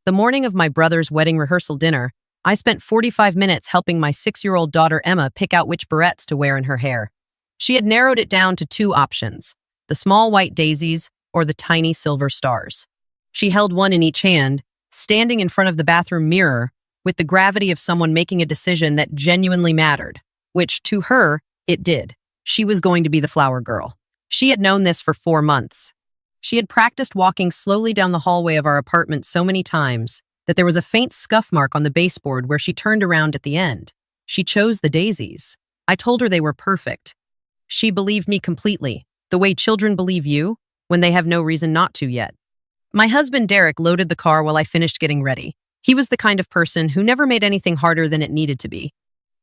The morning of my brother's wedding rehearsal dinner, I spent 45 minutes helping my 6-year-old daughter Emma pick out which barrettes to wear in her hair. She had narrowed it down to 2 options, the small white daisies or the tiny silver stars. She held one in each hand, standing in front of the bathroom mirror with the gravity of someone making a decision that genuinely mattered, which, to her, it did. She was going to be the flower girl. She had known this for 4 months. She had practiced walking slowly down the hallway of our apartment so many times that there was a faint scuff mark on the baseboard where she turned around at the end. She chose the daisies. I told her they were perfect. She believed me completely, the way children believe you when they have no reason not to yet. My husband Derek loaded the car while I finished getting ready. He was the kind of person who never made anything harder than it needed to be.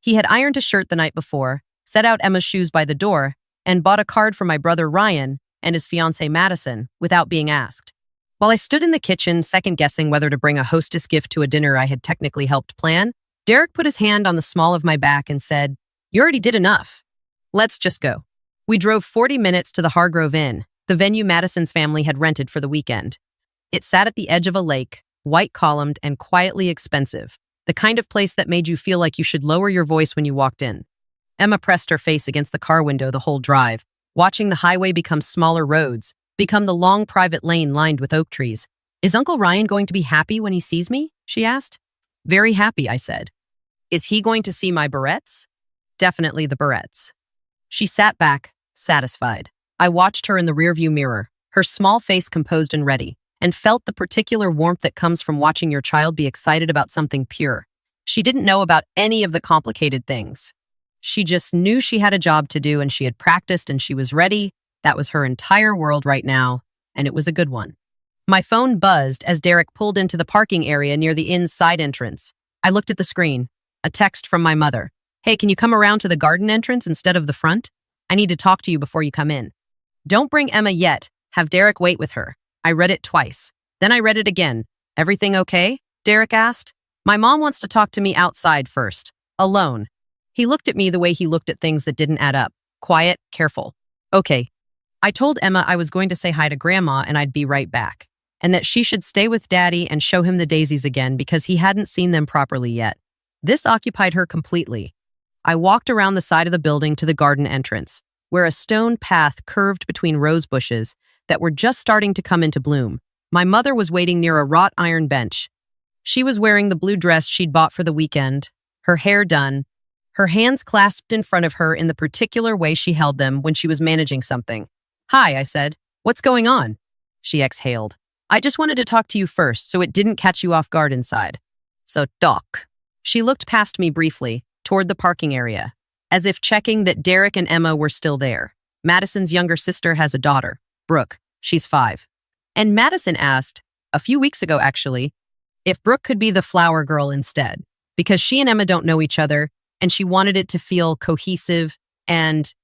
He had ironed a shirt the night before, set out Emma's shoes by the door, and bought a card for my brother Ryan and his fiancée Madison without being asked. While I stood in the kitchen second-guessing whether to bring a hostess gift to a dinner I had technically helped plan, Derek put his hand on the small of my back and said, "You already did enough. Let's just go." We drove 40 minutes to the Hargrove Inn, the venue Madison's family had rented for the weekend. It sat at the edge of a lake, white-columned and quietly expensive, the kind of place that made you feel like you should lower your voice when you walked in. Emma pressed her face against the car window the whole drive, watching the highway become smaller roads, become the long private lane lined with oak trees. "Is Uncle Ryan going to be happy when he sees me?" she asked. "Very happy," I said. "Is he going to see my barrettes?" "Definitely the barrettes." She sat back, satisfied. I watched her in the rearview mirror, her small face composed and ready, and felt the particular warmth that comes from watching your child be excited about something pure. She didn't know about any of the complicated things. She just knew she had a job to do and she had practiced and she was ready. That was her entire world right now, and it was a good one. My phone buzzed as Derek pulled into the parking area near the inn's side entrance. I looked at the screen. A text from my mother. "Hey, can you come around to the garden entrance instead of the front? I need to talk to you before you come in. Don't bring Emma yet. Have Derek wait with her." I read it twice. Then I read it again. "Everything okay?" Derek asked. "My mom wants to talk to me outside first. Alone." He looked at me the way he looked at things that didn't add up. Quiet, careful. "Okay." I told Emma I was going to say hi to Grandma and I'd be right back, and that she should stay with Daddy and show him the daisies again because he hadn't seen them properly yet. This occupied her completely. I walked around the side of the building to the garden entrance, where a stone path curved between rose bushes that were just starting to come into bloom. My mother was waiting near a wrought iron bench. She was wearing the blue dress she'd bought for the weekend, her hair done, her hands clasped in front of her in the particular way she held them when she was managing something. "Hi," I said. "What's going on?" She exhaled. "I just wanted to talk to you first so it didn't catch you off guard inside." "So talk." She looked past me briefly, toward the parking area, as if checking that Derek and Emma were still there. Madison's younger sister has a daughter, Brooke. She's 5. And Madison asked, a few weeks ago actually, if Brooke could be the flower girl instead, because she and Emma don't know each other, and she wanted it to feel cohesive and...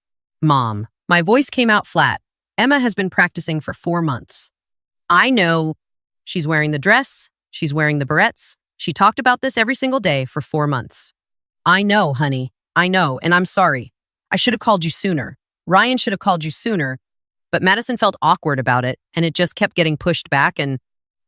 Mom. My voice came out flat. Emma has been practicing for 4 months. I know. She's wearing the dress. She's wearing the barrettes. She talked about this every single day for 4 months. I know, honey. I know, and I'm sorry. I should have called you sooner. Ryan should have called you sooner. But Madison felt awkward about it, and it just kept getting pushed back, and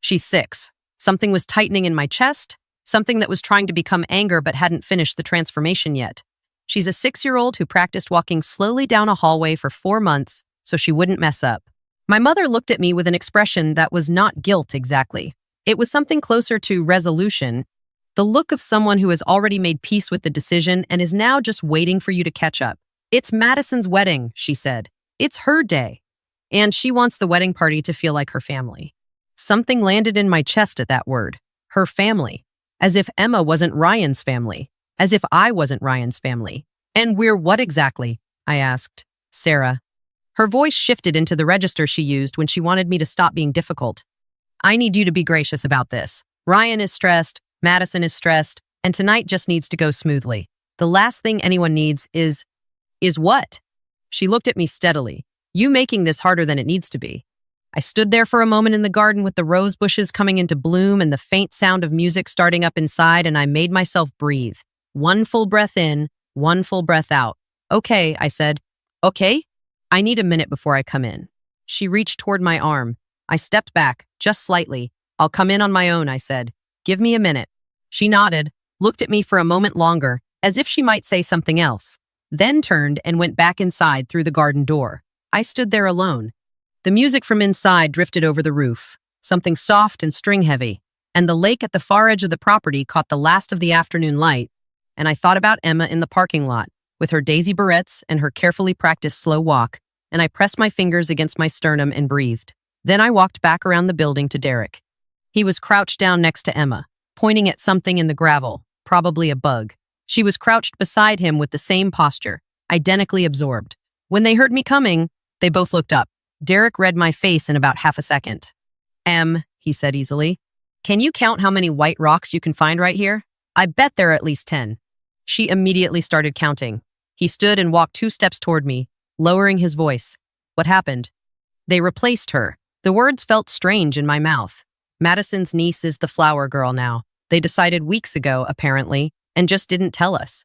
she's 6. Something was tightening in my chest, something that was trying to become anger but hadn't finished the transformation yet. She's a 6-year-old who practiced walking slowly down a hallway for 4 months so she wouldn't mess up. My mother looked at me with an expression that was not guilt exactly. It was something closer to resolution, the look of someone who has already made peace with the decision and is now just waiting for you to catch up. "It's Madison's wedding," she said. "It's her day. And she wants the wedding party to feel like her family." Something landed in my chest at that word. Her family. As if Emma wasn't Ryan's family. As if I wasn't Ryan's family. "And we're what exactly?" I asked. "Sarah." Her voice shifted into the register she used when she wanted me to stop being difficult. "I need you to be gracious about this. Ryan is stressed, Madison is stressed, and tonight just needs to go smoothly. The last thing anyone needs is what?" She looked at me steadily. "You making this harder than it needs to be." I stood there for a moment in the garden with the rose bushes coming into bloom and the faint sound of music starting up inside, and I made myself breathe. 1 full breath in, 1 full breath out. "Okay," I said. "Okay? I need a minute before I come in." She reached toward my arm. I stepped back, just slightly. "I'll come in on my own," I said. Give me a minute. She nodded, looked at me for a moment longer, as if she might say something else, then turned and went back inside through the garden door. I stood there alone. The music from inside drifted over the roof, something soft and string-heavy, and the lake at the far edge of the property caught the last of the afternoon light, and I thought about Emma in the parking lot, with her daisy barrettes and her carefully practiced slow walk, and I pressed my fingers against my sternum and breathed. Then I walked back around the building to Derek. He was crouched down next to Emma, pointing at something in the gravel, probably a bug. She was crouched beside him with the same posture, identically absorbed. When they heard me coming, they both looked up. Derek read my face in about half a second. He said easily, can you count how many white rocks you can find right here? I bet there are at least 10. She immediately started counting. He stood and walked 2 steps toward me, lowering his voice. What happened? They replaced her. The words felt strange in my mouth. Madison's niece is the flower girl now. They decided weeks ago, apparently, and just didn't tell us.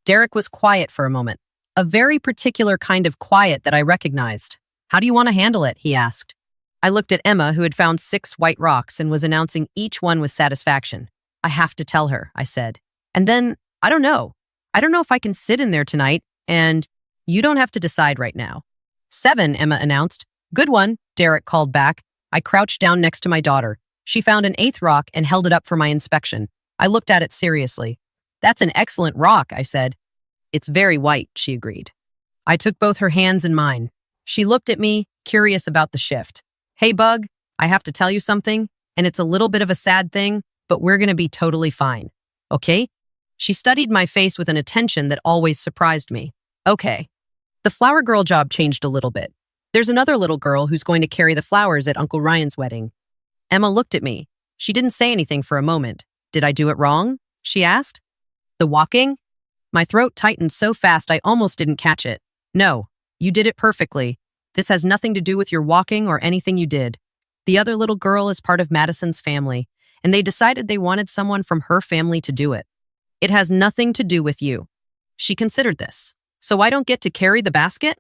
Derek was quiet for a moment, a very particular kind of quiet that I recognized. How do you want to handle it? He asked. I looked at Emma, who had found 6 white rocks and was announcing each one with satisfaction. I have to tell her, I said. And then, I don't know. I don't know if I can sit in there tonight, and you don't have to decide right now. 7, Emma announced. Good one, Derek called back. I crouched down next to my daughter. She found an 8th rock and held it up for my inspection. I looked at it seriously. That's an excellent rock, I said. It's very white, she agreed. I took both her hands in mine. She looked at me, curious about the shift. Hey, Bug, I have to tell you something, and it's a little bit of a sad thing, but we're going to be totally fine. Okay? She studied my face with an attention that always surprised me. Okay. The flower girl job changed a little bit. There's another little girl who's going to carry the flowers at Uncle Ryan's wedding. Emma looked at me. She didn't say anything for a moment. Did I do it wrong? She asked. The walking? My throat tightened so fast I almost didn't catch it. No, you did it perfectly. This has nothing to do with your walking or anything you did. The other little girl is part of Madison's family, and they decided they wanted someone from her family to do it. It has nothing to do with you. She considered this. So I don't get to carry the basket?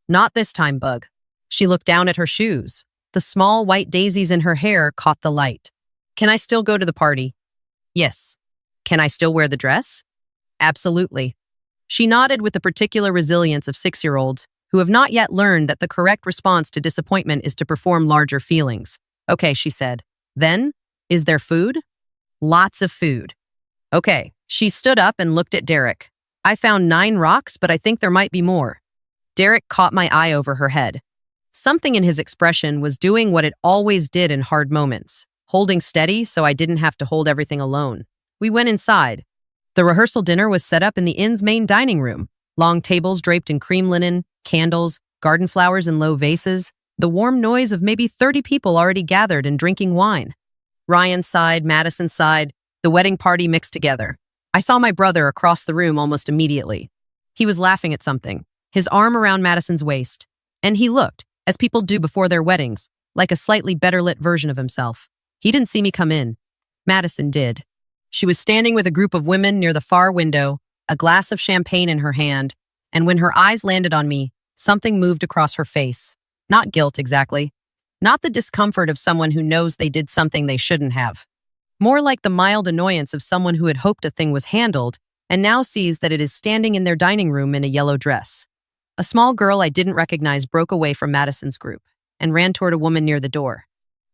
Not this time, Bug. She looked down at her shoes. The small white daisies in her hair caught the light. Can I still go to the party? Yes. Can I still wear the dress? Absolutely. She nodded with the particular resilience of 6-year-olds who have not yet learned that the correct response to disappointment is to perform larger feelings. Okay, she said. Then, is there food? Lots of food. Okay. She stood up and looked at Derek. I found 9 rocks, but I think there might be more. Derek caught my eye over her head. Something in his expression was doing what it always did in hard moments, holding steady so I didn't have to hold everything alone. We went inside. The rehearsal dinner was set up in the inn's main dining room. Long tables draped in cream linen, candles, garden flowers in low vases, the warm noise of maybe 30 people already gathered and drinking wine. Ryan sighed, Madison sighed, the wedding party mixed together. I saw my brother across the room almost immediately. He was laughing at something, his arm around Madison's waist, and he looked, as people do before their weddings, like a slightly better-lit version of himself. He didn't see me come in. Madison did. She was standing with a group of women near the far window, a glass of champagne in her hand, and when her eyes landed on me, something moved across her face. Not guilt, exactly. Not the discomfort of someone who knows they did something they shouldn't have. More like the mild annoyance of someone who had hoped a thing was handled and now sees that it is standing in their dining room in a yellow dress. A small girl I didn't recognize broke away from Madison's group and ran toward a woman near the door.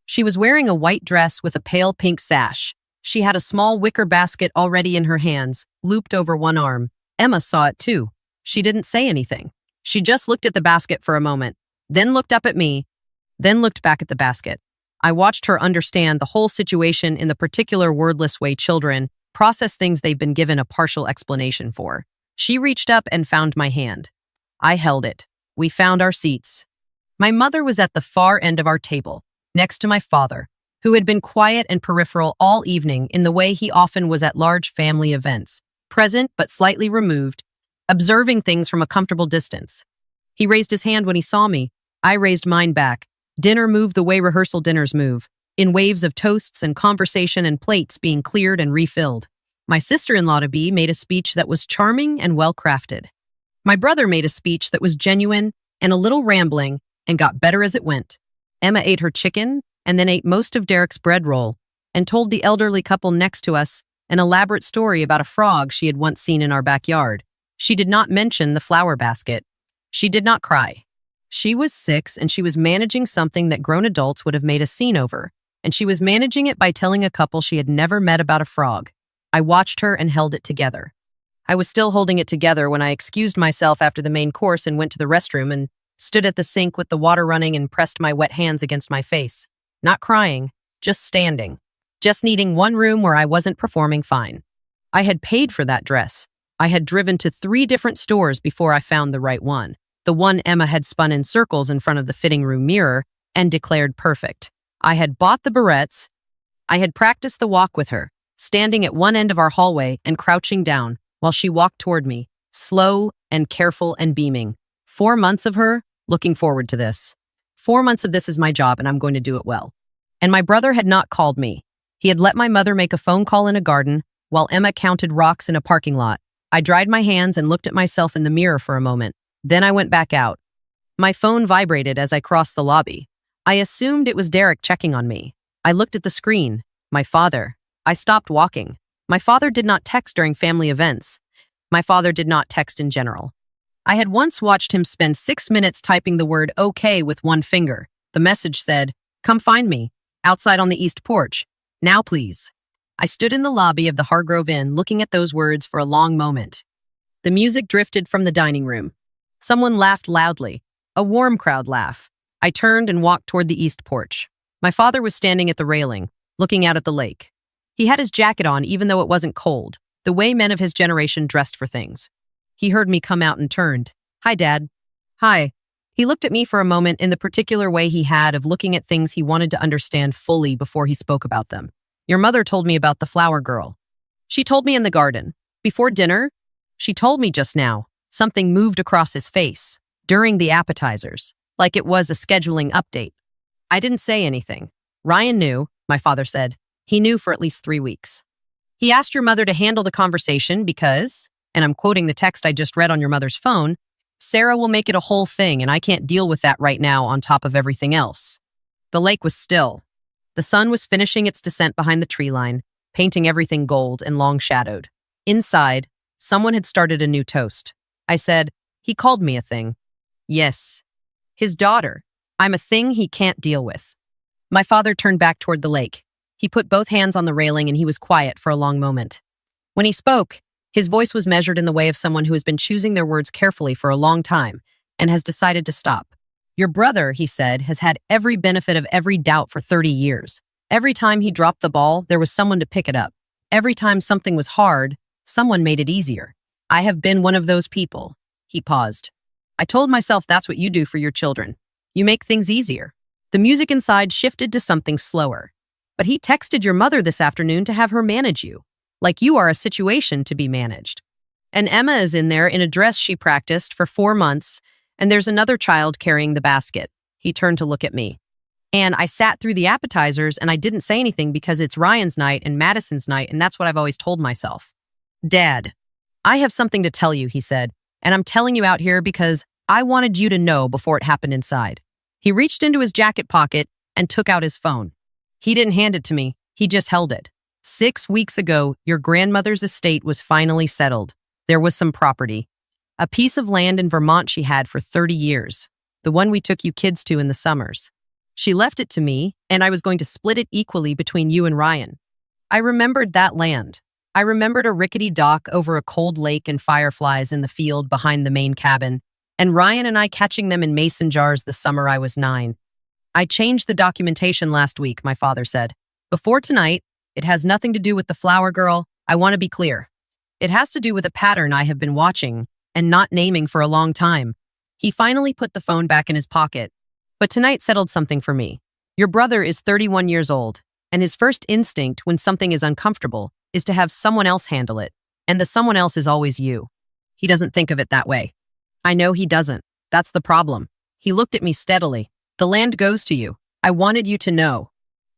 She was wearing a white dress with a pale pink sash. She had a small wicker basket already in her hands, looped over one arm. Emma saw it too. She didn't say anything. She just looked at the basket for a moment, then looked up at me, then looked back at the basket. I watched her understand the whole situation in the particular wordless way children process things they've been given a partial explanation for. She reached up and found my hand. I held it. We found our seats. My mother was at the far end of our table, next to my father, who had been quiet and peripheral all evening in the way he often was at large family events, present but slightly removed, observing things from a comfortable distance. He raised his hand when he saw me. I raised mine back. Dinner moved the way rehearsal dinners move, in waves of toasts and conversation and plates being cleared and refilled. My sister-in-law-to-be made a speech that was charming and well-crafted. My brother made a speech that was genuine and a little rambling and got better as it went. Emma ate her chicken and then ate most of Derek's bread roll. and told the elderly couple next to us an elaborate story about a frog she had once seen in our backyard. She did not mention the flower basket. She did not cry. She was 6 and she was managing something that grown adults would have made a scene over, and she was managing it by telling a couple she had never met about a frog. I watched her and held it together. I was still holding it together when I excused myself after the main course and went to the restroom and stood at the sink with the water running and pressed my wet hands against my face. Not crying, just standing. Just needing one room where I wasn't performing fine. I had paid for that dress. I had driven to 3 different stores before I found the right one. The one Emma had spun in circles in front of the fitting room mirror and declared perfect. I had bought the barrettes. I had practiced the walk with her, standing at one end of our hallway and crouching down while she walked toward me, slow and careful and beaming. 4 months of her, looking forward to this. 4 months of this is my job and I'm going to do it well. And my brother had not called me. He had let my mother make a phone call in a garden while Emma counted rocks in a parking lot. I dried my hands and looked at myself in the mirror for a moment. Then I went back out. My phone vibrated as I crossed the lobby. I assumed it was Derek checking on me. I looked at the screen. My father. I stopped walking. My father did not text during family events. My father did not text in general. I had once watched him spend 6 minutes typing the word okay with one finger. The message said, "Come find me, outside on the east porch. Now please." I stood in the lobby of the Hargrove Inn looking at those words for a long moment. The music drifted from the dining room. Someone laughed loudly, a warm crowd laugh. I turned and walked toward the east porch. My father was standing at the railing, looking out at the lake. He had his jacket on even though it wasn't cold, the way men of his generation dressed for things. He heard me come out and turned. "Hi, Dad." "Hi." He looked at me for a moment in the particular way he had of looking at things he wanted to understand fully before he spoke about them. "Your mother told me about the flower girl." "She told me in the garden. Before dinner?" "She told me just now." Something moved across his face, during the appetizers, like it was a scheduling update. I didn't say anything. "Ryan knew," my father said. "He knew for at least 3 weeks. He asked your mother to handle the conversation because," and I'm quoting the text I just read on your mother's phone, "Sarah will make it a whole thing and I can't deal with that right now on top of everything else." The lake was still. The sun was finishing its descent behind the tree line, painting everything gold and long-shadowed. Inside, someone had started a new toast. I said, "He called me a thing." "Yes." "His daughter. I'm a thing he can't deal with." My father turned back toward the lake. He put both hands on the railing and he was quiet for a long moment. When he spoke, his voice was measured in the way of someone who has been choosing their words carefully for a long time and has decided to stop. "Your brother," he said, "has had every benefit of every doubt for 30 years. Every time he dropped the ball, there was someone to pick it up. Every time something was hard, someone made it easier. I have been one of those people." He paused. "I told myself that's what you do for your children. You make things easier." The music inside shifted to something slower. "But he texted your mother this afternoon to have her manage you, like you are a situation to be managed. And Emma is in there in a dress she practiced for 4 months, and there's another child carrying the basket." He turned to look at me. "And I sat through the appetizers and I didn't say anything because it's Ryan's night and Madison's night, and that's what I've always told myself." "Dad, I have something to tell you," he said, "and I'm telling you out here because I wanted you to know before it happened inside." He reached into his jacket pocket and took out his phone. He didn't hand it to me, he just held it. 6 weeks ago, your grandmother's estate was finally settled. There was some property. A piece of land in Vermont she had for 30 years, the one we took you kids to in the summers. She left it to me, and I was going to split it equally between you and Ryan. I remembered that land. I remembered a rickety dock over a cold lake and fireflies in the field behind the main cabin, and Ryan and I catching them in mason jars the summer I was 9. "I changed the documentation last week," my father said. "Before tonight, it has nothing to do with the flower girl. I want to be clear. It has to do with a pattern I have been watching and not naming for a long time." He finally put the phone back in his pocket. "But tonight settled something for me. Your brother is 31 years old, and his first instinct when something is uncomfortable is to have someone else handle it, and the someone else is always you. He doesn't think of it that way." "I know he doesn't. That's the problem." He looked at me steadily. "The land goes to you. I wanted you to know."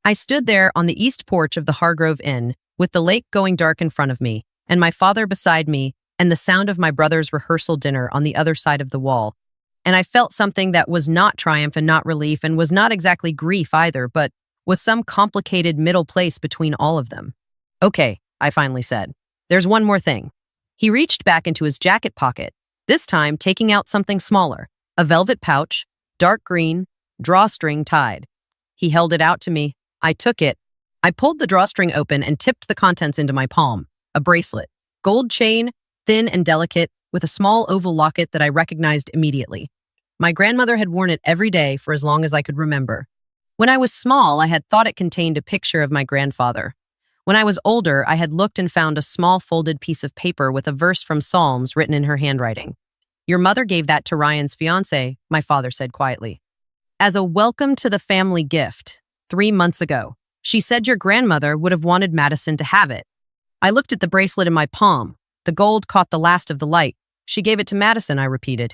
I stood there on the east porch of the Hargrove Inn, with the lake going dark in front of me, and my father beside me, and the sound of my brother's rehearsal dinner on the other side of the wall. And I felt something that was not triumph and not relief and was not exactly grief either, but Was some complicated middle place between all of them. Okay, I finally said. There's one more thing. He reached back into his jacket pocket, this time taking out something smaller, a velvet pouch, dark green, drawstring tied. He held it out to me. I took it. I pulled the drawstring open and tipped the contents into my palm. A bracelet. Gold chain, thin and delicate, with a small oval locket that I recognized immediately. My grandmother had worn it every day for as long as I could remember. When I was small, I had thought it contained a picture of my grandfather. When I was older, I had looked and found a small folded piece of paper with a verse from Psalms written in her handwriting. Your mother gave that to Ryan's fiancé, my father said quietly. As a welcome to the family gift, 3 months ago. She said your grandmother would have wanted Madison to have it. I looked at the bracelet in my palm. The gold caught the last of the light. She gave it to Madison, I repeated.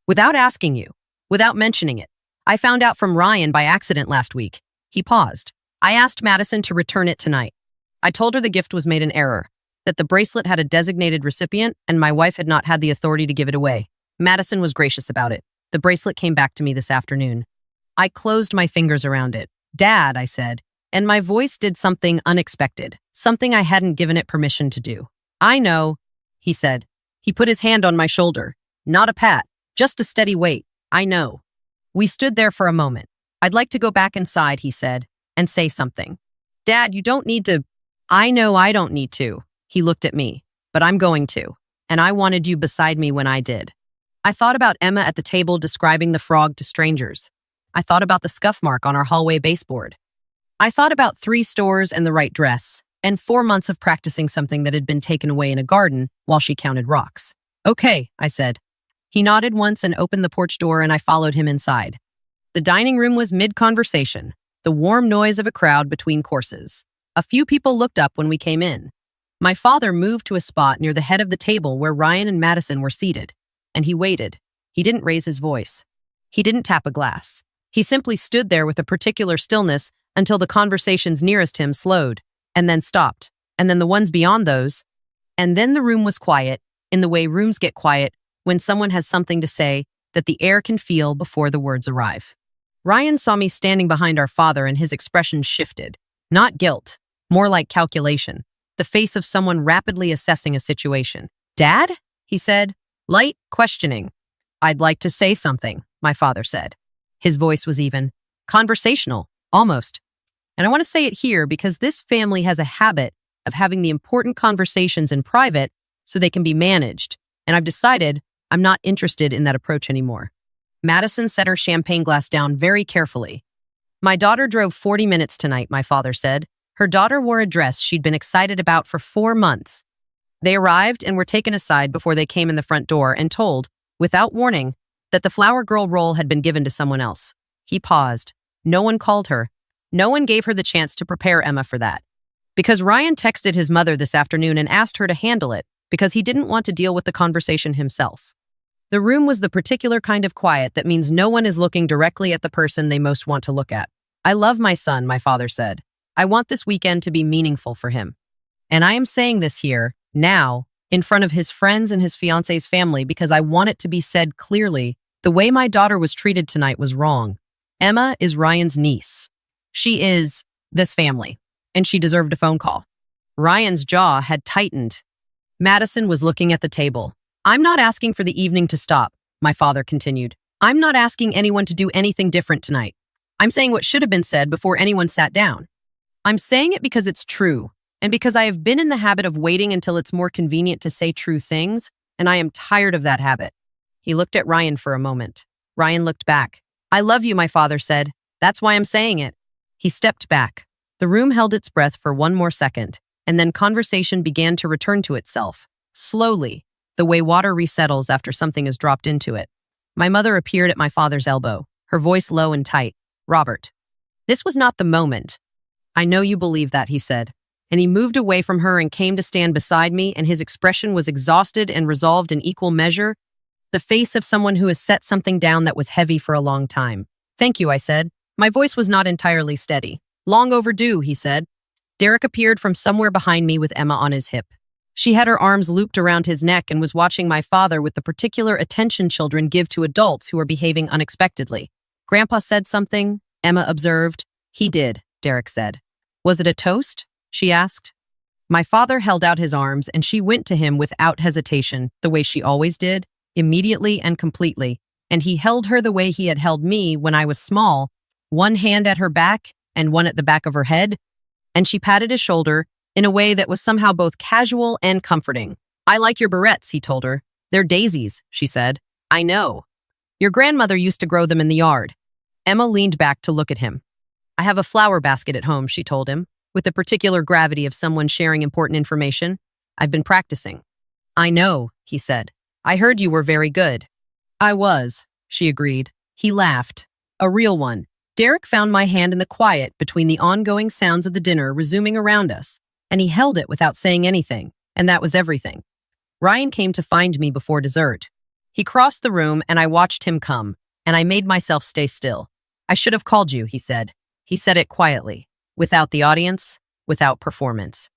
Without asking you, without mentioning it. I found out from Ryan by accident last week. He paused. I asked Madison to return it tonight. I told her the gift was made in error, that the bracelet had a designated recipient and my wife had not had the authority to give it away. Madison was gracious about it. The bracelet came back to me this afternoon. I closed my fingers around it. Dad, I said, and my voice did something unexpected, something I hadn't given it permission to do. I know, he said. He put his hand on my shoulder. Not a pat, just a steady weight. I know. We stood there for a moment. I'd like to go back inside, he said, and say something. Dad, you don't need to. I know I don't need to. He looked at me, but I'm going to. And I wanted you beside me when I did. I thought about Emma at the table describing the frog to strangers. I thought about the scuff mark on our hallway baseboard. I thought about 3 stores and the right dress, and 4 months of practicing something that had been taken away in a garden while she counted rocks. Okay, I said. He nodded once and opened the porch door and I followed him inside. The dining room was mid-conversation, the warm noise of a crowd between courses. A few people looked up when we came in. My father moved to a spot near the head of the table where Ryan and Madison were seated, and he waited. He didn't raise his voice. He didn't tap a glass. He simply stood there with a particular stillness until the conversations nearest him slowed, and then stopped, and then the ones beyond those. And then the room was quiet, in the way rooms get quiet when someone has something to say that the air can feel before the words arrive. Ryan saw me standing behind our father and his expression shifted. Not guilt, more like calculation, the face of someone rapidly assessing a situation. Dad? He said, light questioning. I'd like to say something, my father said. His voice was even, conversational, almost. And I want to say it here because this family has a habit of having the important conversations in private so they can be managed, and I've decided I'm not interested in that approach anymore. Madison set her champagne glass down very carefully. My daughter drove 40 minutes tonight, my father said. Her daughter wore a dress she'd been excited about for 4 months. They arrived and were taken aside before they came in the front door and told, without warning, that the flower girl role had been given to someone else. He paused. No one called her. No one gave her the chance to prepare Emma for that. Because Ryan texted his mother this afternoon and asked her to handle it because he didn't want to deal with the conversation himself. The room was the particular kind of quiet that means no one is looking directly at the person they most want to look at. I love my son, my father said. I want this weekend to be meaningful for him. And I am saying this here, now, in front of his friends and his fiancé's family because I want it to be said clearly, the way my daughter was treated tonight was wrong. Emma is Ryan's niece. She is this family, and she deserved a phone call. Ryan's jaw had tightened. Madison was looking at the table. I'm not asking for the evening to stop, my father continued. I'm not asking anyone to do anything different tonight. I'm saying what should have been said before anyone sat down. I'm saying it because it's true, and because I have been in the habit of waiting until it's more convenient to say true things, and I am tired of that habit. He looked at Ryan for a moment. Ryan looked back. I love you, my father said. That's why I'm saying it. He stepped back. The room held its breath for 1 more second, and then conversation began to return to itself, slowly, the way water resettles after something is dropped into it. My mother appeared at my father's elbow, her voice low and tight. Robert. This was not the moment. I know you believe that, he said. And he moved away from her and came to stand beside me, and his expression was exhausted and resolved in equal measure, the face of someone who has set something down that was heavy for a long time. Thank you, I said. My voice was not entirely steady. Long overdue, he said. Derek appeared from somewhere behind me with Emma on his hip. She had her arms looped around his neck and was watching my father with the particular attention children give to adults who are behaving unexpectedly. Grandpa said something, Emma observed. He did. Derek said. Was it a toast? She asked. My father held out his arms and she went to him without hesitation, the way she always did, immediately and completely. And he held her the way he had held me when I was small, one hand at her back and one at the back of her head, and she patted his shoulder in a way that was somehow both casual and comforting. I like your barrettes, he told her. They're daisies, she said. I know. Your grandmother used to grow them in the yard. Emma leaned back to look at him. I have a flower basket at home, she told him, with the particular gravity of someone sharing important information. I've been practicing. I know, he said. I heard you were very good. I was, she agreed. He laughed. A real one. Derek found my hand in the quiet between the ongoing sounds of the dinner resuming around us, and he held it without saying anything, and that was everything. Ryan came to find me before dessert. He crossed the room and I watched him come, and I made myself stay still. I should have called you, he said. He said it quietly, without the audience, without performance.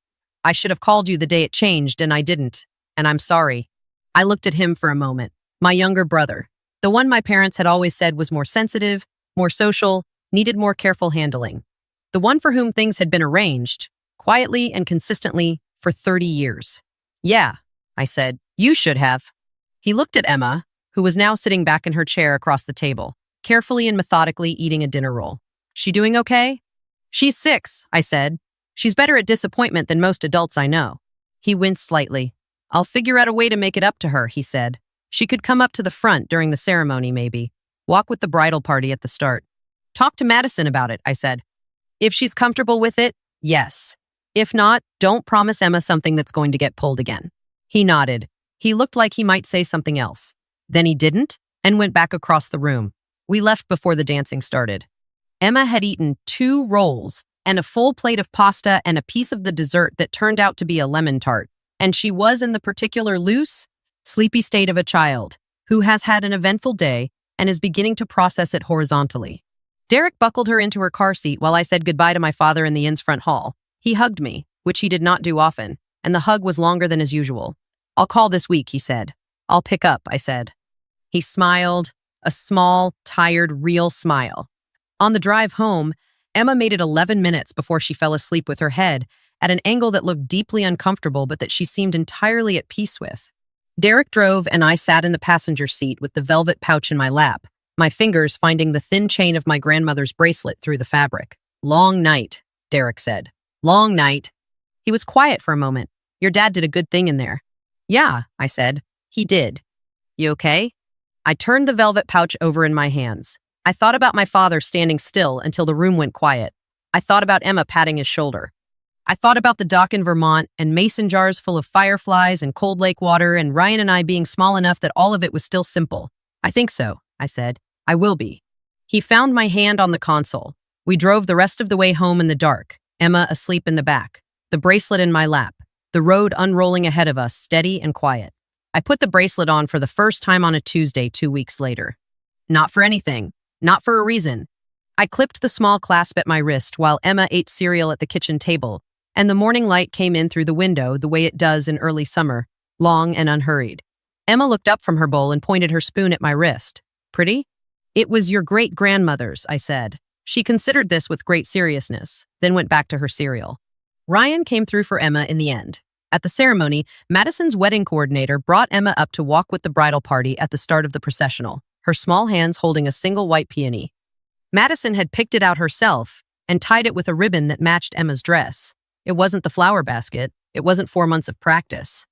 I should have called you the day it changed and I didn't, and I'm sorry. I looked at him for a moment. My younger brother, the one my parents had always said was more sensitive, more social, needed more careful handling. The one for whom things had been arranged, quietly and consistently, for 30 years. Yeah, I said, you should have. He looked at Emma, who was now sitting back in her chair across the table, carefully and methodically eating a dinner roll. She doing okay? She's 6, I said. She's better at disappointment than most adults I know. He winced slightly. I'll figure out a way to make it up to her, he said. She could come up to the front during the ceremony, maybe. Walk with the bridal party at the start. Talk to Madison about it, I said. If she's comfortable with it, yes. If not, don't promise Emma something that's going to get pulled again. He nodded. He looked like he might say something else. Then he didn't, and went back across the room. We left before the dancing started. Emma had eaten 2 rolls and a full plate of pasta and a piece of the dessert that turned out to be a lemon tart, and she was in the particular loose, sleepy state of a child who has had an eventful day and is beginning to process it horizontally. Derek buckled her into her car seat while I said goodbye to my father in the inn's front hall. He hugged me, which he did not do often, and the hug was longer than as usual. I'll call this week, he said. I'll pick up, I said. He smiled, a small, tired, real smile. On the drive home, Emma made it 11 minutes before she fell asleep with her head at an angle that looked deeply uncomfortable but that she seemed entirely at peace with. Derek drove and I sat in the passenger seat with the velvet pouch in my lap, my fingers finding the thin chain of my grandmother's bracelet through the fabric. Long night, Derek said. Long night. He was quiet for a moment. Your dad did a good thing in there. Yeah, I said. He did. You okay? I turned the velvet pouch over in my hands. I thought about my father standing still until the room went quiet. I thought about Emma patting his shoulder. I thought about the dock in Vermont and mason jars full of fireflies and cold lake water and Ryan and I being small enough that all of it was still simple. I think so, I said. I will be. He found my hand on the console. We drove the rest of the way home in the dark, Emma asleep in the back, the bracelet in my lap, the road unrolling ahead of us, steady and quiet. I put the bracelet on for the first time on a Tuesday 2 weeks later. Not for anything. Not for a reason. I clipped the small clasp at my wrist while Emma ate cereal at the kitchen table, and the morning light came in through the window the way it does in early summer, long and unhurried. Emma looked up from her bowl and pointed her spoon at my wrist. Pretty? It was your great-grandmother's, I said. She considered this with great seriousness, then went back to her cereal. Ryan came through for Emma in the end. At the ceremony, Madison's wedding coordinator brought Emma up to walk with the bridal party at the start of the processional, her small hands holding a single white peony. Madison had picked it out herself and tied it with a ribbon that matched Emma's dress. It wasn't the flower basket. It wasn't 4 months of practice.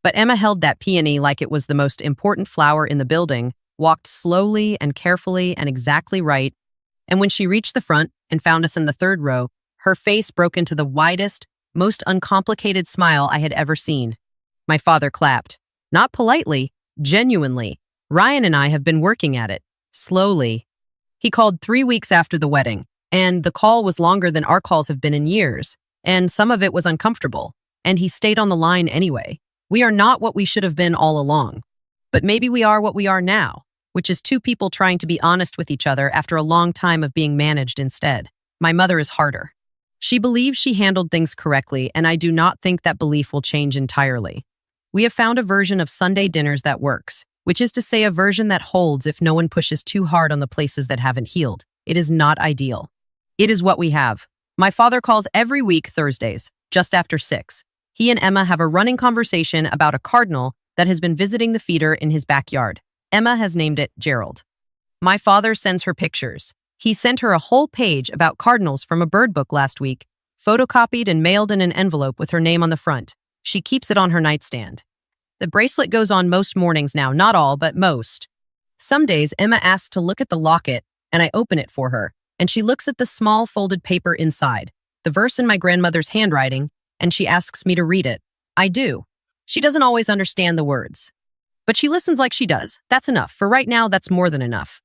But Emma held that peony like it was the most important flower in the building, walked slowly and carefully and exactly right, and when she reached the front and found us in the 3rd row, her face broke into the widest, most uncomplicated smile I had ever seen. My father clapped. Not politely, genuinely. Ryan and I have been working at it, slowly. He called 3 weeks after the wedding, and the call was longer than our calls have been in years, and some of it was uncomfortable, and he stayed on the line anyway. We are not what we should have been all along, but maybe we are what we are now, which is 2 people trying to be honest with each other after a long time of being managed instead. My mother is harder. She believes she handled things correctly, and I do not think that belief will change entirely. We have found a version of Sunday dinners that works, which is to say a version that holds if no one pushes too hard on the places that haven't healed. It is not ideal. It is what we have. My father calls every week Thursdays, just after 6. He and Emma have a running conversation about a cardinal that has been visiting the feeder in his backyard. Emma has named it Gerald. My father sends her pictures. He sent her a whole page about cardinals from a bird book last week, photocopied and mailed in an envelope with her name on the front. She keeps it on her nightstand. The bracelet goes on most mornings now, not all, but most. Some days, Emma asks to look at the locket, and I open it for her, and she looks at the small folded paper inside, the verse in my grandmother's handwriting, and she asks me to read it. I do. She doesn't always understand the words. But she listens like she does. That's enough. For right now, that's more than enough.